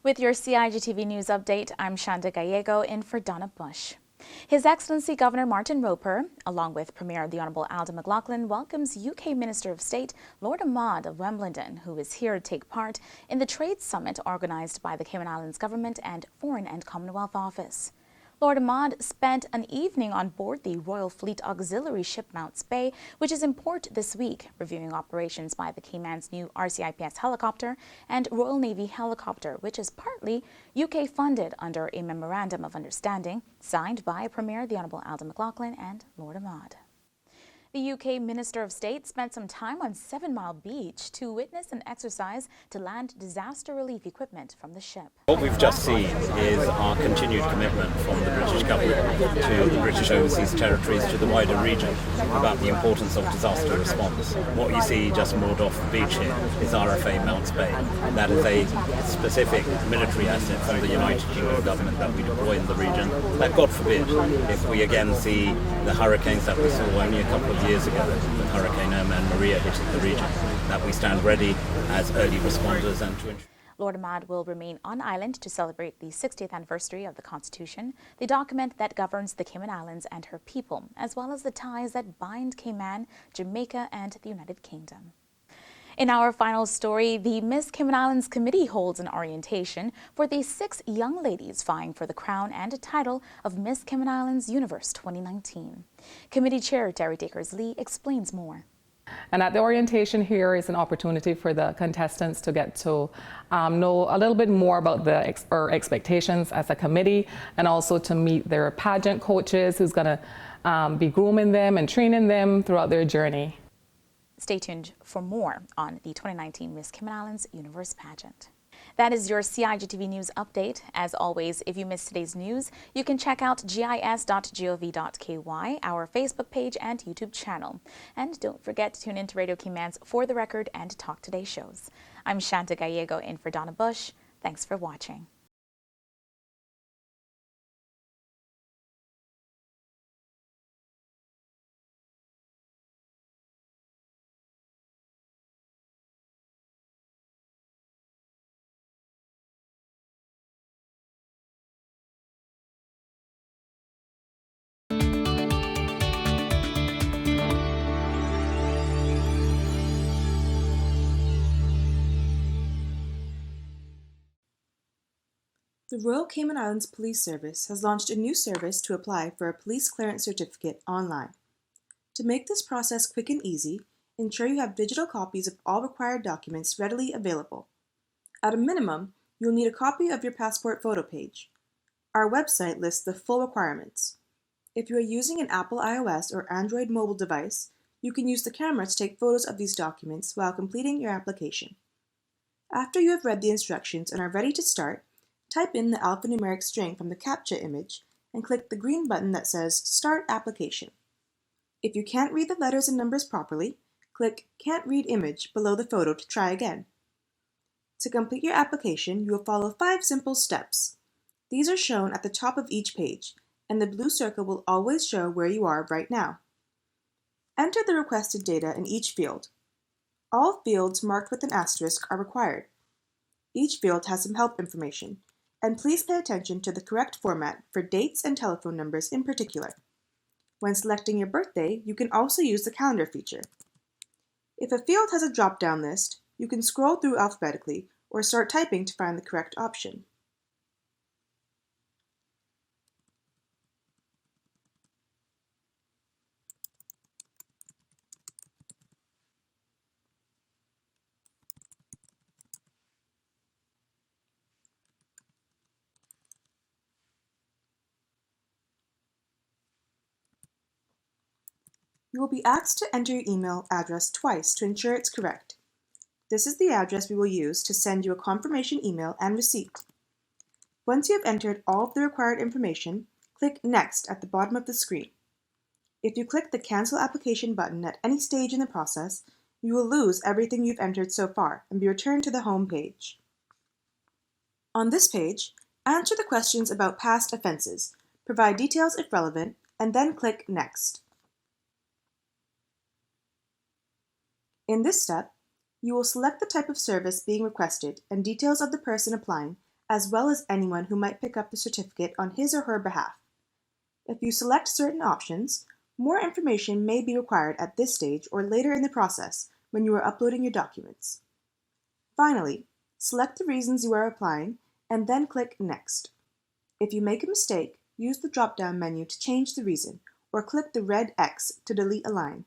With your CIGTV News Update, I'm Shanda Gallego in for Donna Bush. His Excellency Governor Martin Roper, along with Premier the Honourable Alda McLaughlin, welcomes UK Minister of State Lord Ahmad of Wimbledon, who is here to take part in the Trade Summit organised by the Cayman Islands Government and Foreign and Commonwealth Office. Lord Ahmad spent an evening on board the Royal Fleet Auxiliary ship Mounts Bay, which is in port this week, reviewing operations by the Cayman's new RCIPS helicopter and Royal Navy helicopter, which is partly UK funded under a Memorandum of Understanding signed by Premier the Honourable Alda McLaughlin and Lord Ahmad. The UK Minister of State spent some time on 7 Mile Beach to witness an exercise to land disaster relief equipment from the ship. What we've just seen is our continued commitment from the British government to the British overseas territories to the wider region about the importance of disaster response. What you see just moored off the beach here is RFA Mounts Bay. That is a specific military asset from the United Kingdom government that we deploy in the region. That, God forbid, if we again see the hurricanes that we saw only a couple of years ago with Hurricane Irma and Maria hitting the region, that we stand ready as early responders and to ensure. Lord Ahmad will remain on island to celebrate the 60th anniversary of the Constitution, the document that governs the Cayman Islands and her people, as well as the ties that bind Cayman, Jamaica, and the United Kingdom. In our final story, the Miss Cayman Islands Committee holds an orientation for the 6 young ladies vying for the crown and title of Miss Cayman Islands Universe 2019. Committee Chair Terry Dakers-Lee explains more. And at the orientation here is an opportunity for the contestants to get to know a little bit more about our expectations as a committee, and also to meet their pageant coaches who's going to be grooming them and training them throughout their journey. Stay tuned for more on the 2019 Miss Cayman Islands Universe pageant. That is your CIGTV News Update. As always, if you missed today's news, you can check out gis.gov.ky, our Facebook page and YouTube channel. And don't forget to tune in to Radio Cayman's For the Record and Talk Today shows. I'm Shanta Gallego in for Donna Bush. Thanks for watching. The Royal Cayman Islands Police Service has launched a new service to apply for a police clearance certificate online. To make this process quick and easy, ensure you have digital copies of all required documents readily available. At a minimum, you'll need a copy of your passport photo page. Our website lists the full requirements. If you are using an Apple iOS or Android mobile device, you can use the camera to take photos of these documents while completing your application. After you have read the instructions and are ready to start, type in the alphanumeric string from the CAPTCHA image and click the green button that says Start Application. If you can't read the letters and numbers properly, click Can't Read Image below the photo to try again. To complete your application, you will follow 5 simple steps. These are shown at the top of each page, and the blue circle will always show where you are right now. Enter the requested data in each field. All fields marked with an asterisk are required. Each field has some help information, and please pay attention to the correct format for dates and telephone numbers in particular. When selecting your birthday, you can also use the calendar feature. If a field has a drop-down list, you can scroll through alphabetically or start typing to find the correct option. You will be asked to enter your email address twice to ensure it's correct. This is the address we will use to send you a confirmation email and receipt. Once you have entered all of the required information, click Next at the bottom of the screen. If you click the Cancel Application button at any stage in the process, you will lose everything you've entered so far and be returned to the home page. On this page, answer the questions about past offenses, provide details if relevant, and then click Next. In this step, you will select the type of service being requested and details of the person applying, as well as anyone who might pick up the certificate on his or her behalf. If you select certain options, more information may be required at this stage or later in the process when you are uploading your documents. Finally, select the reasons you are applying and then click Next. If you make a mistake, use the drop-down menu to change the reason or click the red X to delete a line.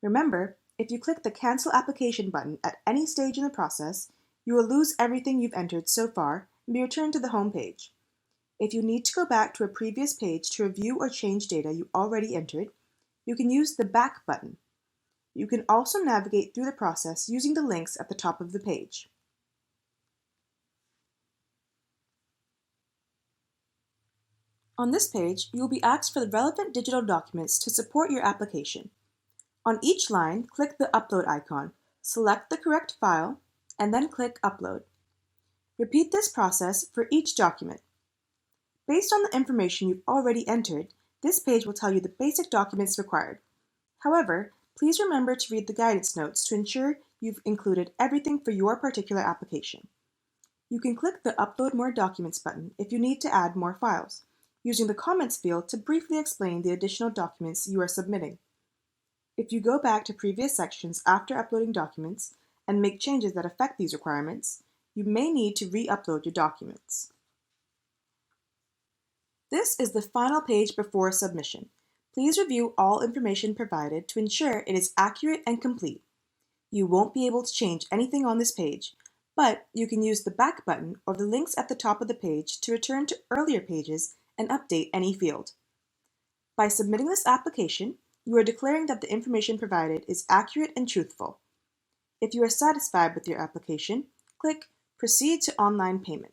Remember, if you click the Cancel Application button at any stage in the process, you will lose everything you've entered so far and be returned to the home page. If you need to go back to a previous page to review or change data you already entered, you can use the Back button. You can also navigate through the process using the links at the top of the page. On this page, you will be asked for the relevant digital documents to support your application. On each line, click the Upload icon, select the correct file, and then click Upload. Repeat this process for each document. Based on the information you've already entered, this page will tell you the basic documents required. However, please remember to read the guidance notes to ensure you've included everything for your particular application. You can click the Upload More Documents button if you need to add more files, using the Comments field to briefly explain the additional documents you are submitting. If you go back to previous sections after uploading documents and make changes that affect these requirements, you may need to re-upload your documents. This is the final page before submission. Please review all information provided to ensure it is accurate and complete. You won't be able to change anything on this page, but you can use the Back button or the links at the top of the page to return to earlier pages and update any field. By submitting this application, you are declaring that the information provided is accurate and truthful. If you are satisfied with your application, click Proceed to Online Payment.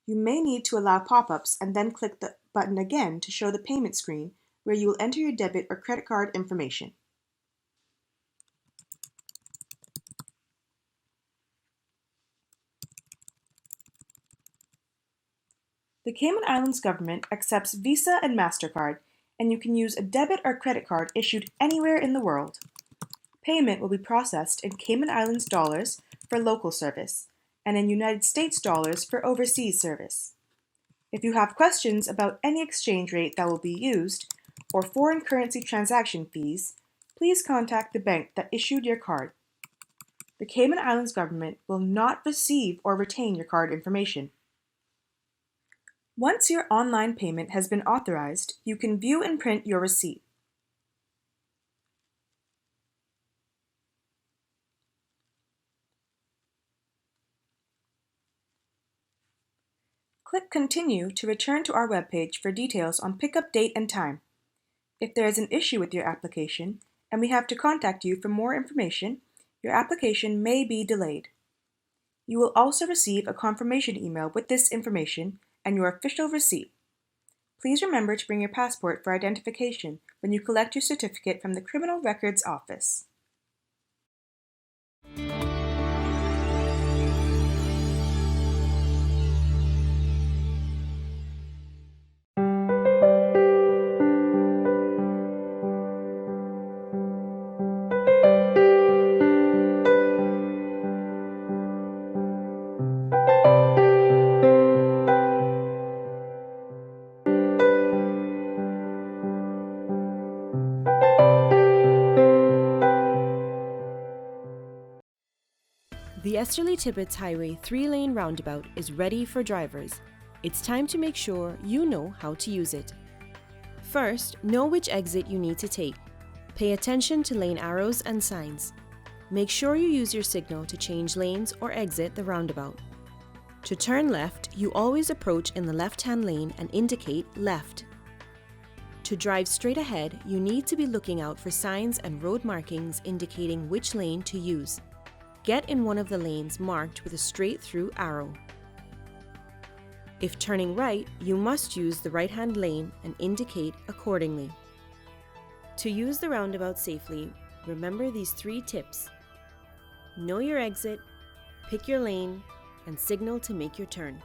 You may need to allow pop-ups and then click the button again to show the payment screen where you will enter your debit or credit card information. The Cayman Islands government accepts Visa and MasterCard, and you can use a debit or credit card issued anywhere in the world. Payment will be processed in Cayman Islands dollars for local service, and in United States dollars for overseas service. If you have questions about any exchange rate that will be used, or foreign currency transaction fees, please contact the bank that issued your card. The Cayman Islands government will not receive or retain your card information. Once your online payment has been authorized, you can view and print your receipt. Click Continue to return to our webpage for details on pickup date and time. If there is an issue with your application and we have to contact you for more information, your application may be delayed. You will also receive a confirmation email with this information and your official receipt. Please remember to bring your passport for identification when you collect your certificate from the Criminal Records Office. The Esterly-Tibbetts Highway 3-lane roundabout is ready for drivers. It's time to make sure you know how to use it. First, know which exit you need to take. Pay attention to lane arrows and signs. Make sure you use your signal to change lanes or exit the roundabout. To turn left, you always approach in the left-hand lane and indicate left. To drive straight ahead, you need to be looking out for signs and road markings indicating which lane to use. Get in one of the lanes marked with a straight-through arrow. If turning right, you must use the right-hand lane and indicate accordingly. To use the roundabout safely, remember these 3 tips. Know your exit, pick your lane, and signal to make your turn.